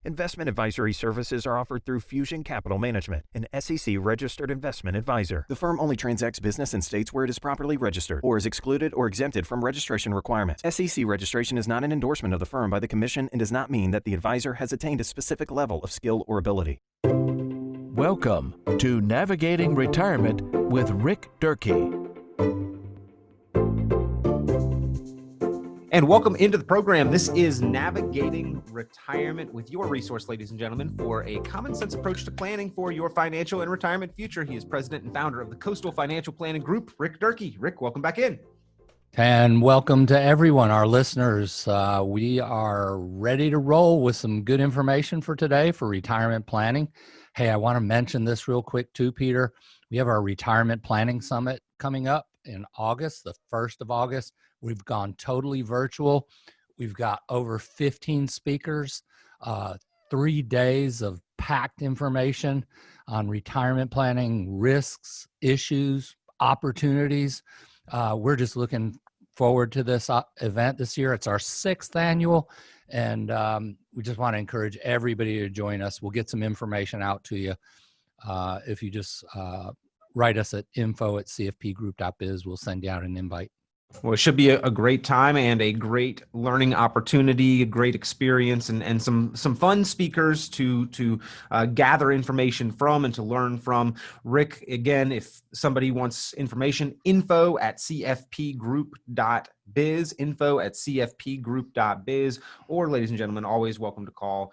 Investment advisory services are offered through Fusion Capital Management, an SEC-registered investment advisor. The firm only transacts business in states where it is properly registered or is excluded or exempted from registration requirements. SEC registration is not an endorsement of the firm by the Commission and does not mean that the advisor has attained a specific level of skill or ability. Welcome to Navigating Retirement with Rick Durkee. And welcome into the program. This is Navigating Retirement with your resource, ladies and gentlemen, for a common sense approach to planning for your financial and retirement future. He is president and founder of the Coastal Financial Planning Group, Rick Durkee. Rick, welcome back in. And welcome to everyone, our listeners. We are ready to roll with some good information for today for retirement planning. Hey, I want to mention this real quick too, Peter. We have our Retirement Planning Summit coming up in August, the 1st of August. We've gone totally virtual. We've got over 15 speakers, 3 days of packed information on retirement planning, risks, issues, opportunities. We're just looking forward to this event this year. It's our 6th annual, and we just want to encourage everybody to join us. We'll get some information out to you. If you just write us at info@cfpgroup.biz, we'll send you out an invite. Well, it should be a great time and a great learning opportunity, a great experience, and some fun speakers to gather information from and to learn from. Rick, again, if somebody wants information, info@cfpgroup.biz, info@cfpgroup.biz, or ladies and gentlemen, always welcome to call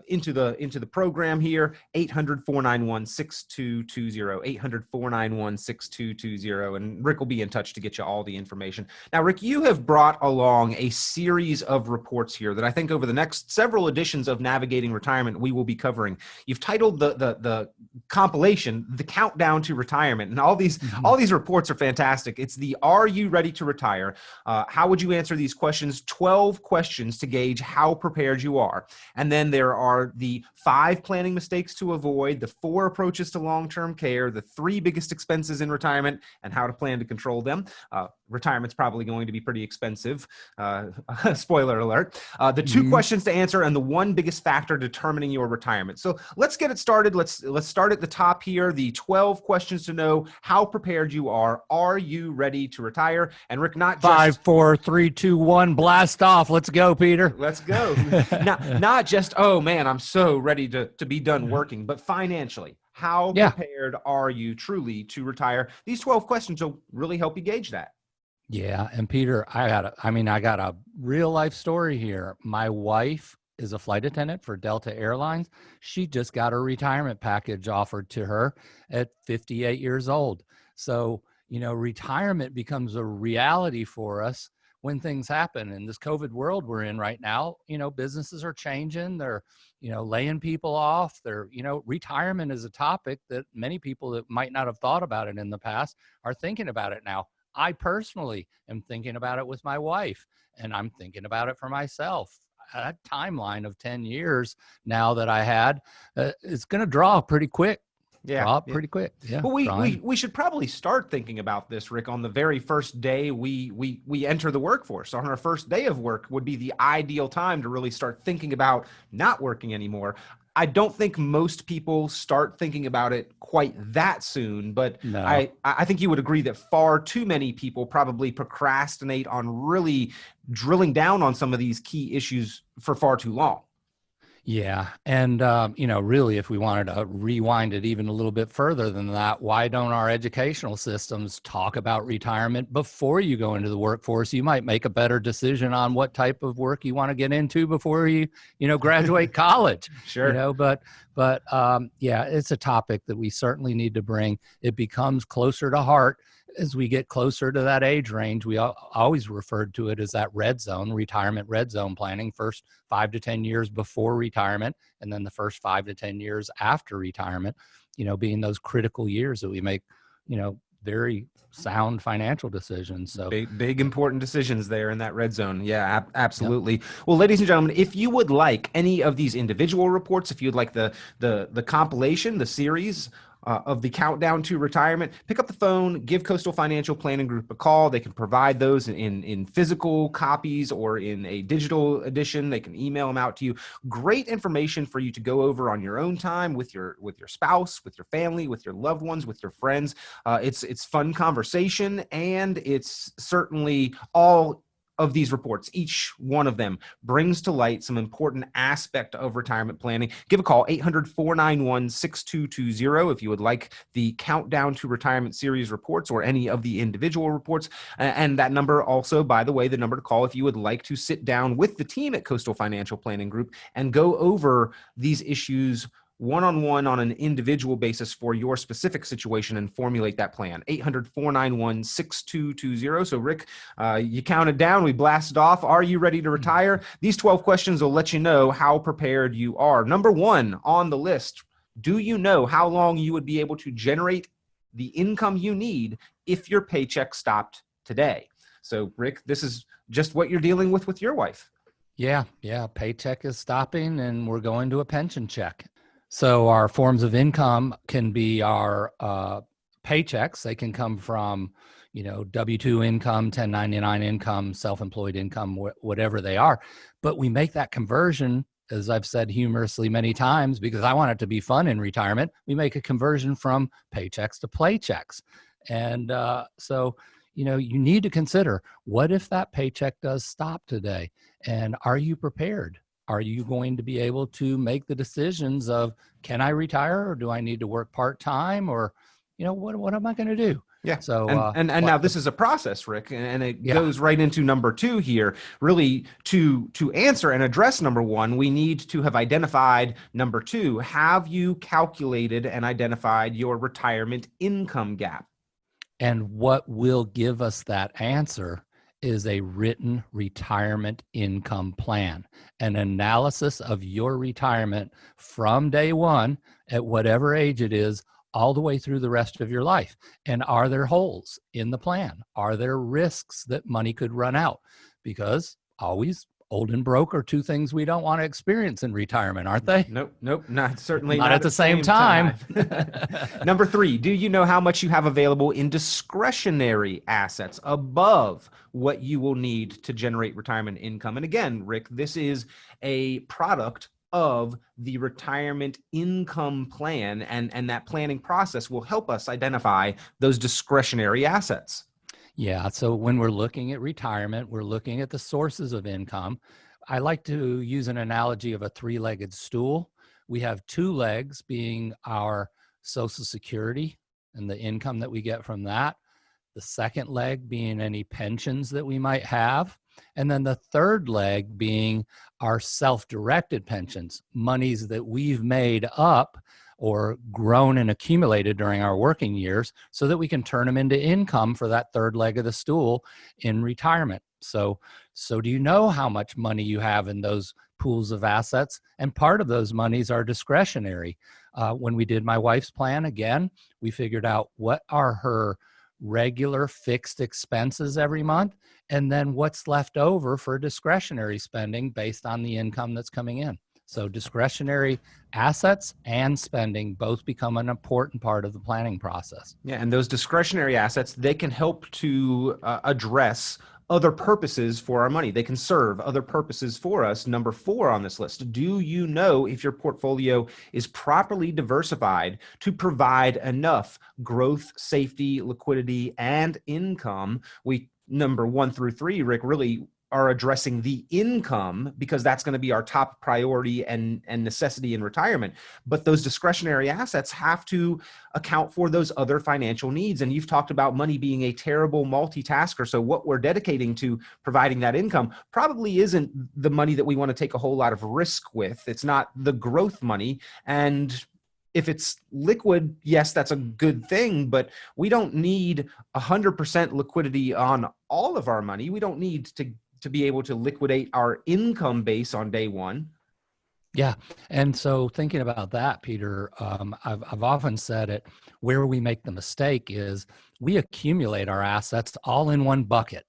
into the program here, 800-491-6220, 800-491-6220, and Rick will be in touch to get you all the information. Now, Rick, you have brought along a series of reports here that I think over the next several editions of Navigating Retirement we will be covering. You've titled the compilation "The Countdown to Retirement," and all these reports are fantastic. It's the "Are You Ready to Retire?" How would you answer these questions? 12 questions to gauge how prepared you are. And then there are the 5 planning mistakes to avoid, the 4 approaches to long-term care, the 3 biggest expenses in retirement, and how to plan to control them. Retirement's probably going to be pretty expensive. Spoiler alert. The 2 questions to answer and the 1 biggest factor determining your retirement. So let's get it started. Let's start at the top here. The 12 questions to know how prepared you are. Are you ready to retire? And Rick, not just 5, 4, 3, 2, 1, blast off. Let's go, Peter. Let's go. not just, oh man, I'm so ready to be done working, but financially. How prepared are you truly to retire? These 12 questions will really help you gauge that. Yeah. And Peter, I got a real life story here. My wife is a flight attendant for Delta Airlines. She just got a retirement package offered to her at 58 years old. So, retirement becomes a reality for us when things happen. In this COVID world we're in right now, businesses are changing. They're, laying people off. Retirement is a topic that many people that might not have thought about it in the past are thinking about it now. I personally am thinking about it with my wife, and I'm thinking about it for myself. That timeline of 10 years now that I had, it's going to draw pretty quick. Pretty quick. Yeah. Well, we should probably start thinking about this, Rick, on the very first day we enter the workforce. On our first day of work would be the ideal time to really start thinking about not working anymore. I don't think most people start thinking about it quite that soon, but no. I think you would agree that far too many people probably procrastinate on really drilling down on some of these key issues for far too long. Yeah. And, really, if we wanted to rewind it even a little bit further than that, why don't our educational systems talk about retirement before you go into the workforce? You might make a better decision on what type of work you want to get into before you graduate college. Sure. But it's a topic that we certainly need to bring. It becomes closer to heart as we get closer to that age range. We always referred to it as that red zone, retirement red zone planning, first 5 to 10 years before retirement, and then the first 5 to 10 years after retirement, being those critical years that we make, very sound financial decisions. So big important decisions there in that red zone. Yeah, absolutely. Yep. Well, ladies and gentlemen, if you would like any of these individual reports, if you'd like the compilation, the series, of the countdown to retirement, pick up the phone, give Coastal Financial Planning Group a call. They can provide those in physical copies or in a digital edition. They can email them out to you. Great information for you to go over on your own time with your spouse, with your family, with your loved ones, with your friends. It's fun conversation, and it's certainly all of these reports, each one of them brings to light some important aspect of retirement planning. Give a call, 800-491-6220, if you would like the Countdown to Retirement series reports or any of the individual reports. And that number also, by the way, the number to call if you would like to sit down with the team at Coastal Financial Planning Group and go over these issues one-on-one on an individual basis for your specific situation and formulate that plan. 800-491-6220. So Rick, you counted down, we blasted off. Are you ready to retire? These 12 questions will let you know how prepared you are. Number one on the list, do you know how long you would be able to generate the income you need if your paycheck stopped today? So Rick, this is just what you're dealing with your wife. Yeah. Paycheck is stopping and we're going to a pension check. So our forms of income can be our paychecks. They can come from, W-2 income, 1099 income, self-employed income, whatever they are. But we make that conversion, as I've said humorously many times, because I want it to be fun in retirement. We make a conversion from paychecks to playchecks. And so, you need to consider, what if that paycheck does stop today? And are you prepared? Are you going to be able to make the decisions of, can I retire, or do I need to work part-time, or, what am I going to do? Yeah. So, and now this is a process, Rick, and it goes right into number two here. Really, to answer and address number one, we need to have identified number two. Have you calculated and identified your retirement income gap? And what will give us that answer is a written retirement income plan, an analysis of your retirement from day one at whatever age it is, all the way through the rest of your life. And are there holes in the plan? Are there risks that money could run out? Because always old and broke are two things we don't want to experience in retirement, aren't they? Nope, not certainly not at the same time. Number three, do you know how much you have available in discretionary assets above what you will need to generate retirement income? And again, Rick, this is a product of the retirement income plan, and that planning process will help us identify those discretionary assets. Yeah. So when we're looking at retirement, we're looking at the sources of income. I like to use an analogy of a three-legged stool. We have two legs being our Social Security and the income that we get from that. The second leg being any pensions that we might have. And then the third leg being our self-directed pensions, monies that we've made up or grown and accumulated during our working years so that we can turn them into income for that third leg of the stool in retirement. So do you know how much money you have in those pools of assets? And part of those monies are discretionary. When we did my wife's plan, again, we figured out what are her regular fixed expenses every month, and then what's left over for discretionary spending based on the income that's coming in. So discretionary assets and spending both become an important part of the planning process. Yeah, and those discretionary assets, they can help to address other purposes for our money. They can serve other purposes for us. Number four on this list, do you know if your portfolio is properly diversified to provide enough growth, safety, liquidity, and income? Number 1 through 3, Rick, really are addressing the income because that's going to be our top priority and necessity in retirement. But those discretionary assets have to account for those other financial needs. And you've talked about money being a terrible multitasker. So what we're dedicating to providing that income probably isn't the money that we want to take a whole lot of risk with. It's not the growth money. And if it's liquid, yes, that's a good thing, but we don't need 100% liquidity on all of our money. We don't need to be able to liquidate our income base on day one. Yeah. And so thinking about that, Peter, I've often said it, where we make the mistake is we accumulate our assets all in one bucket.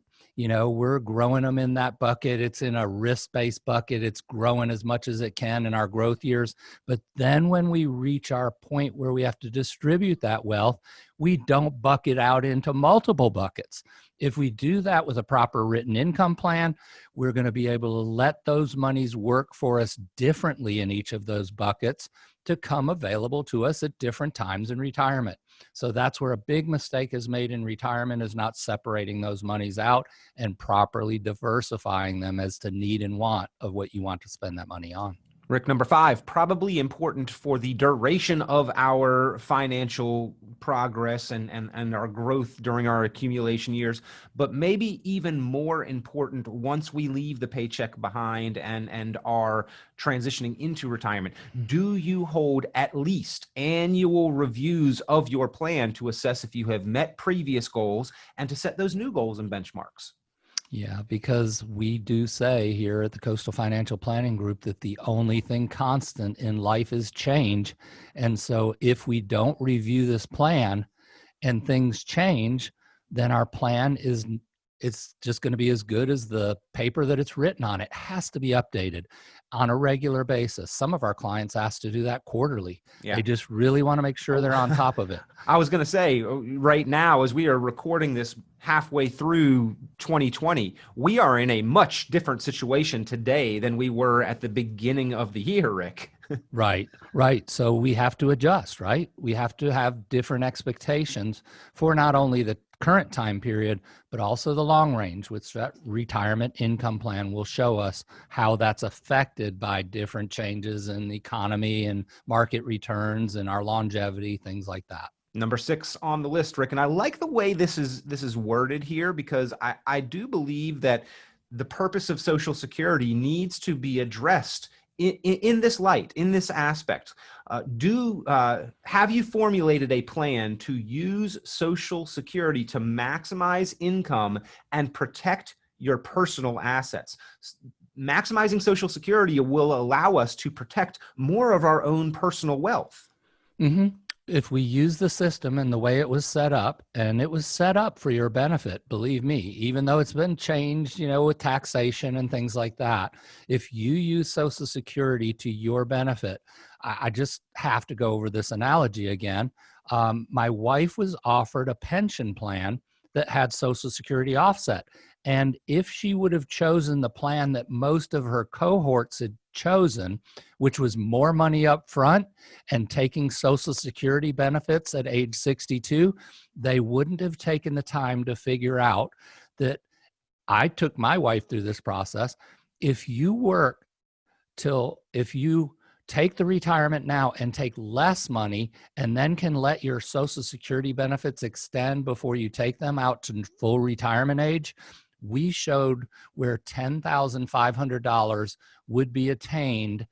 We're growing them in that bucket. It's in a risk-based bucket. It's growing as much as it can in our growth years. But then when we reach our point where we have to distribute that wealth, we don't bucket out into multiple buckets. If we do that with a proper written income plan, we're going to be able to let those monies work for us differently in each of those buckets to come available to us at different times in retirement. So that's where a big mistake is made in retirement, is not separating those monies out and properly diversifying them as to need and want of what you want to spend that money on. Rick, number 5, probably important for the duration of our financial progress and our growth during our accumulation years, but maybe even more important once we leave the paycheck behind and are transitioning into retirement. Do you hold at least annual reviews of your plan to assess if you have met previous goals and to set those new goals and benchmarks? Yeah, because we do say here at the Coastal Financial Planning Group that the only thing constant in life is change. And so if we don't review this plan and things change, then our plan it's just going to be as good as the paper that it's written on. It has to be updated on a regular basis. Some of our clients ask to do that quarterly. Yeah. They just really want to make sure they're on top of it. I was going to say, right now, as we are recording this halfway through 2020, we are in a much different situation today than we were at the beginning of the year, Rick. Right. So we have to adjust, right? We have to have different expectations for not only the current time period, but also the long range, which that retirement income plan will show us how that's affected by different changes in the economy and market returns and our longevity, things like that. Number 6 on the list, Rick, and I like the way this is worded here, because I do believe that the purpose of Social Security needs to be addressed in this light, in this aspect. Have you formulated a plan to use Social Security to maximize income and protect your personal assets? Maximizing Social Security will allow us to protect more of our own personal wealth. Mm-hmm. If we use the system and the way it was set up, and it was set up for your benefit, believe me, even though it's been changed, with taxation and things like that, if you use Social Security to your benefit, I just have to go over this analogy again. My wife was offered a pension plan that had Social Security offset. And if she would have chosen the plan that most of her cohorts had chosen, which was more money up front and taking Social Security benefits at age 62, they wouldn't have taken the time to figure out that I took my wife through this process. If you take the retirement now and take less money and then can let your Social Security benefits extend before you take them out to full retirement age, we showed where $10,500 would be attained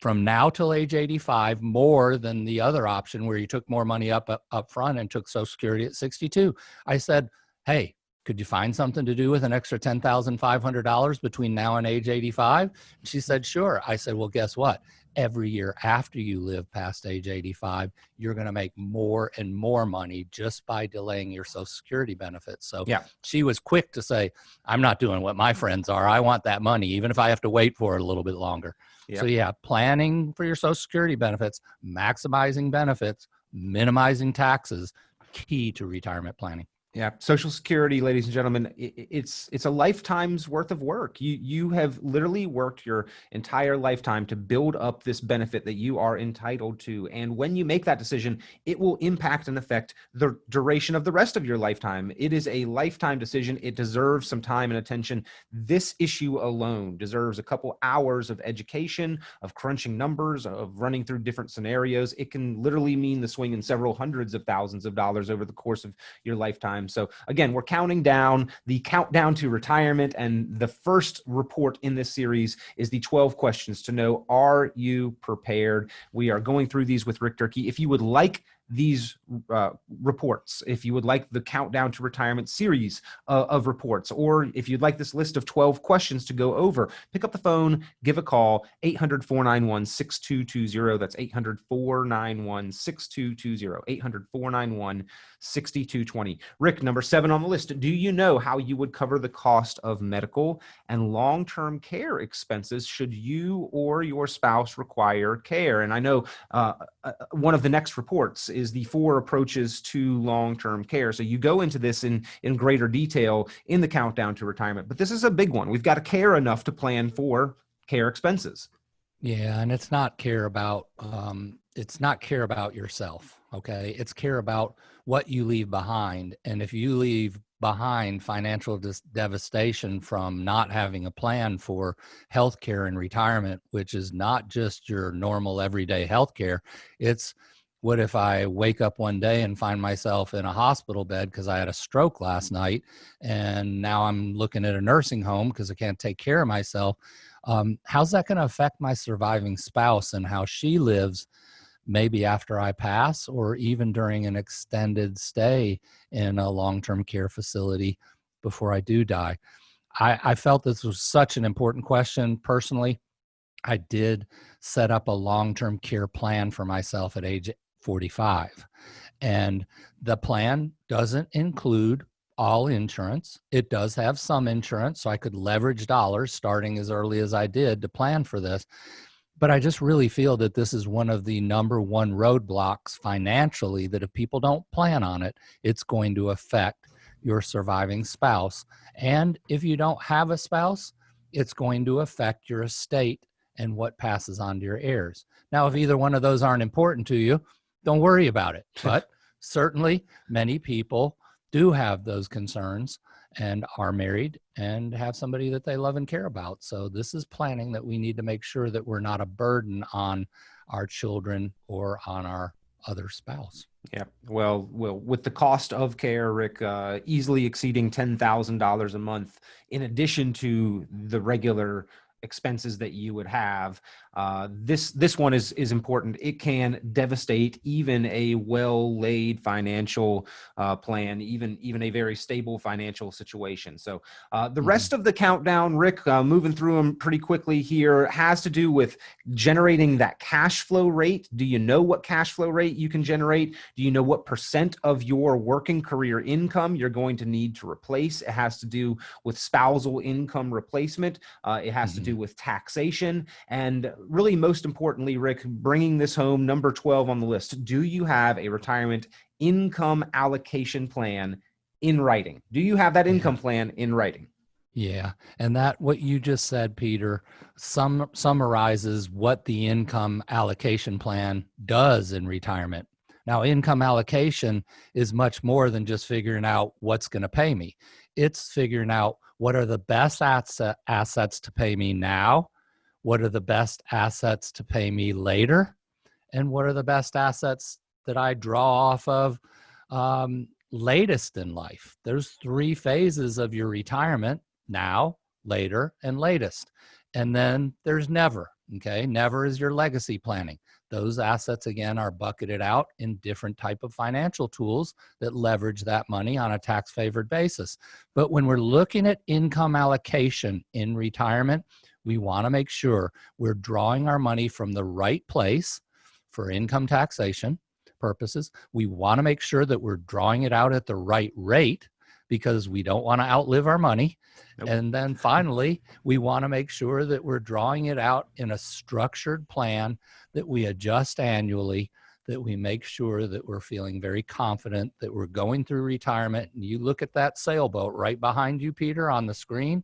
from now till age 85, more than the other option where you took more money up front and took Social Security at 62. I said, hey, could you find something to do with an extra $10,500 between now and age 85? She said, sure. I said, well, guess what? Every year after you live past age 85, you're going to make more and more money just by delaying your Social Security benefits. So yeah, she was quick to say, I'm not doing what my friends are. I want that money, even if I have to wait for it a little bit longer. Yep. So yeah, planning for your Social Security benefits, maximizing benefits, minimizing taxes, key to retirement planning. Yeah. Social Security, ladies and gentlemen, it's a lifetime's worth of work. You have literally worked your entire lifetime to build up this benefit that you are entitled to. And when you make that decision, it will impact and affect the duration of the rest of your lifetime. It is a lifetime decision. It deserves some time and attention. This issue alone deserves a couple hours of education, of crunching numbers, of running through different scenarios. It can literally mean the swing in several hundreds of thousands of dollars over the course of your lifetime. So again, we're counting down the countdown to retirement, and the first report in this series is the 12 questions to know, are you prepared? We are going through these with Rick Durkee. If you would like these reports, if you would like the Countdown to Retirement series of reports, or if you'd like this list of 12 questions to go over, pick up the phone, give a call, 800-491-6220. That's 800-491-6220, 800-491-6220. Rick, number 7 on the list. Do you know how you would cover the cost of medical and long-term care expenses should you or your spouse require care? And I know one of the next reports is the 4 approaches to long-term care. So you go into this in greater detail in the Countdown to Retirement, but this is a big one. We've got to care enough to plan for care expenses. Yeah, and it's not care about yourself, okay? It's care about what you leave behind. And if you leave behind financial devastation from not having a plan for healthcare and retirement, which is not just your normal everyday healthcare, it's what if I wake up one day and find myself in a hospital bed because I had a stroke last night, and now I'm looking at a nursing home because I can't take care of myself. How's that going to affect my surviving spouse and how she lives maybe after I pass, or even during an extended stay in a long-term care facility before I do die? I felt this was such an important question personally. I did set up a long-term care plan for myself at age 45. And the plan doesn't include all insurance. It does have some insurance, so I could leverage dollars starting as early as I did to plan for this. But I just really feel that this is one of the number one roadblocks financially, that if people don't plan on it, it's going to affect your surviving spouse. And if you don't have a spouse, it's going to affect your estate and what passes on to your heirs. Now, if either one of those aren't important to you, don't worry about it. But certainly many people do have those concerns and are married and have somebody that they love and care about. So this is planning that we need to make sure that we're not a burden on our children or on our other spouse. Yeah. Well, with the cost of care, Rick, easily exceeding $10,000 a month, in addition to the regular expenses that you would have, this one is important. It can devastate even a well-laid financial plan, even a very stable financial situation. So the rest of the countdown, Rick, moving through them pretty quickly here, has to do with generating that cash flow rate. Do you know what cash flow rate you can generate? Do you know what % of your working career income you're going to need to replace? It has to do with spousal income replacement. It has to do with taxation. And really, most importantly, Rick, bringing this home, number 12 on the list, do you have a retirement income allocation plan in writing? Do you have that income plan in writing? Yeah. And that, what you just said, Peter, summarizes what the income allocation plan does in retirement. Now, income allocation is much more than just figuring out what's going to pay me. It's figuring out what are the best assets to pay me now, what are the best assets to pay me later, and what are the best assets that I draw off of latest in life. There's 3 phases of your retirement: now, later, and latest. And then there's never. Okay, never is your legacy planning. Those assets, again, are bucketed out in different type of financial tools that leverage that money on a tax-favored basis. But when we're looking at income allocation in retirement, we want to make sure we're drawing our money from the right place for income taxation purposes. We want to make sure that we're drawing it out at the right rate, because we don't want to outlive our money. Nope. And then finally, we want to make sure that we're drawing it out in a structured plan that we adjust annually, that we make sure that we're feeling very confident that we're going through retirement. And you look at that sailboat right behind you, Peter, on the screen,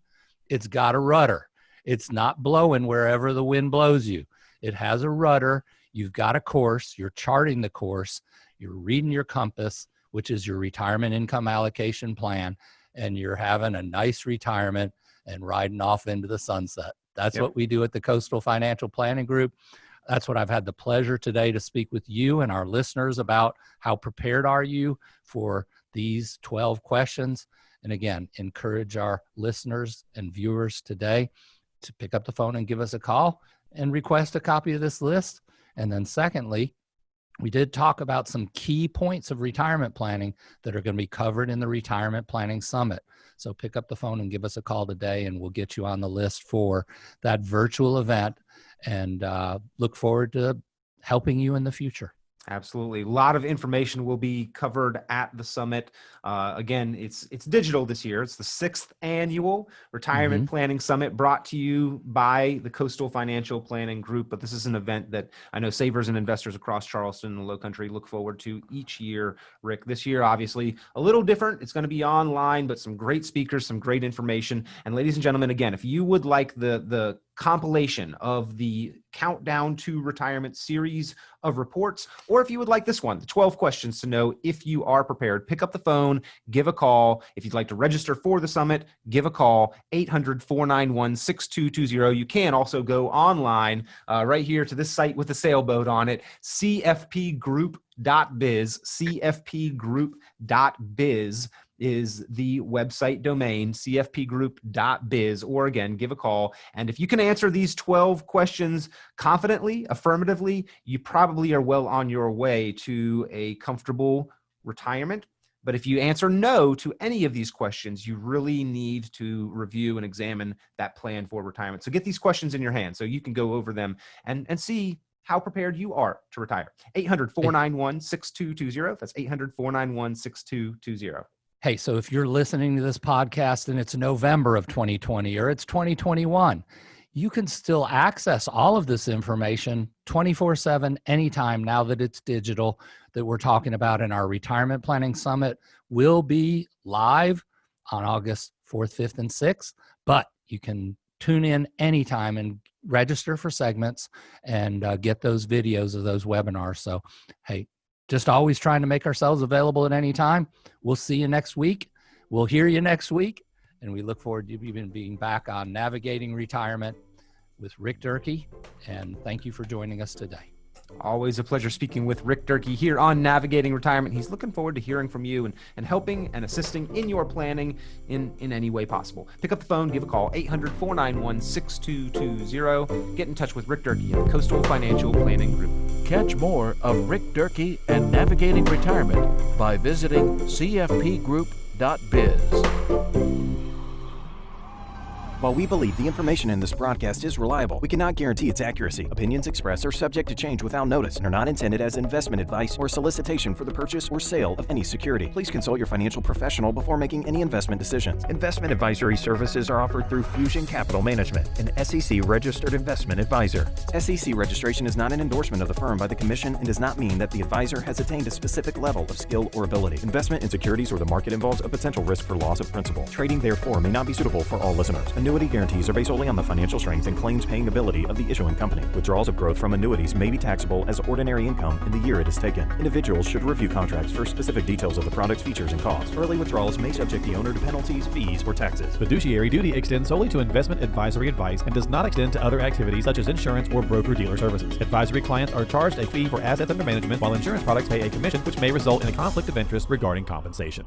it's got a rudder. It's not blowing wherever the wind blows you. It has a rudder. You've got a course. You're charting the course. You're reading your compass, which is your retirement income allocation plan, and you're having a nice retirement and riding off into the sunset. That's what we do at the Coastal Financial Planning Group. That's what I've had the pleasure today to speak with you and our listeners about. How prepared are you for these 12 questions? And again, encourage our listeners and viewers today to pick up the phone and give us a call and request a copy of this list. And then secondly, We did talk about some key points of retirement planning that are going to be covered in the Retirement Planning Summit. So pick up the phone and give us a call today, and we'll get you on the list for that virtual event, and look forward to helping you in the future. Absolutely. A lot of information will be covered at the summit. Again, it's digital this year. It's the 6th annual Retirement Planning Summit, brought to you by the Coastal Financial Planning Group. But this is an event that I know savers and investors across Charleston and the Low Country look forward to each year. Rick, this year, obviously, a little different. It's going to be online, but some great speakers, some great information. And ladies and gentlemen, again, if you would like the compilation of the Countdown to Retirement series of reports, or if you would like this one, the 12 questions to know if you are prepared, pick up the phone, give a call. If you'd like to register for the summit, give a call, 800-491-6220. You can also go online right here to this site with the sailboat on it, cfpgroup.biz, cfpgroup.biz. is the website domain, cfpgroup.biz, or again, give a call. And if you can answer these 12 questions confidently, affirmatively, you probably are well on your way to a comfortable retirement. But if you answer no to any of these questions, you really need to review and examine that plan for retirement. So get these questions in your hand so you can go over them and see how prepared you are to retire. 800-491-6220. That's 800-491-6220. Hey, so if you're listening to this podcast and it's November of 2020 or it's 2021, you can still access all of this information 24/7 anytime now that it's digital, that we're talking about in our Retirement Planning Summit. Will be live on August 4th, 5th, and 6th, but you can tune in anytime and register for segments and get those videos of those webinars. So, hey, just always trying to make ourselves available at any time. We'll see you next week. We'll hear you next week. And we look forward to even being back on Navigating Retirement with Rick Durkee. And thank you for joining us today. Always a pleasure speaking with Rick Durkee here on Navigating Retirement. He's looking forward to hearing from you and helping and assisting in your planning in any way possible. Pick up the phone, give a call, 800-491-6220. Get in touch with Rick Durkee at Coastal Financial Planning Group. Catch more of Rick Durkee and Navigating Retirement by visiting cfpgroup.biz. While we believe the information in this broadcast is reliable, we cannot guarantee its accuracy. Opinions expressed are subject to change without notice and are not intended as investment advice or solicitation for the purchase or sale of any security. Please consult your financial professional before making any investment decisions. Investment advisory services are offered through Fusion Capital Management, an SEC-registered investment advisor. SEC registration is not an endorsement of the firm by the Commission and does not mean that the advisor has attained a specific level of skill or ability. Investment in securities or the market involves a potential risk for loss of principal. Trading, therefore, may not be suitable for all listeners. Annuity guarantees are based solely on the financial strength and claims paying ability of the issuing company. Withdrawals of growth from annuities may be taxable as ordinary income in the year it is taken. Individuals should review contracts for specific details of the product's features and costs. Early withdrawals may subject the owner to penalties, fees, or taxes. Fiduciary duty extends solely to investment advisory advice and does not extend to other activities such as insurance or broker-dealer services. Advisory clients are charged a fee for assets under management, while insurance products pay a commission, which may result in a conflict of interest regarding compensation.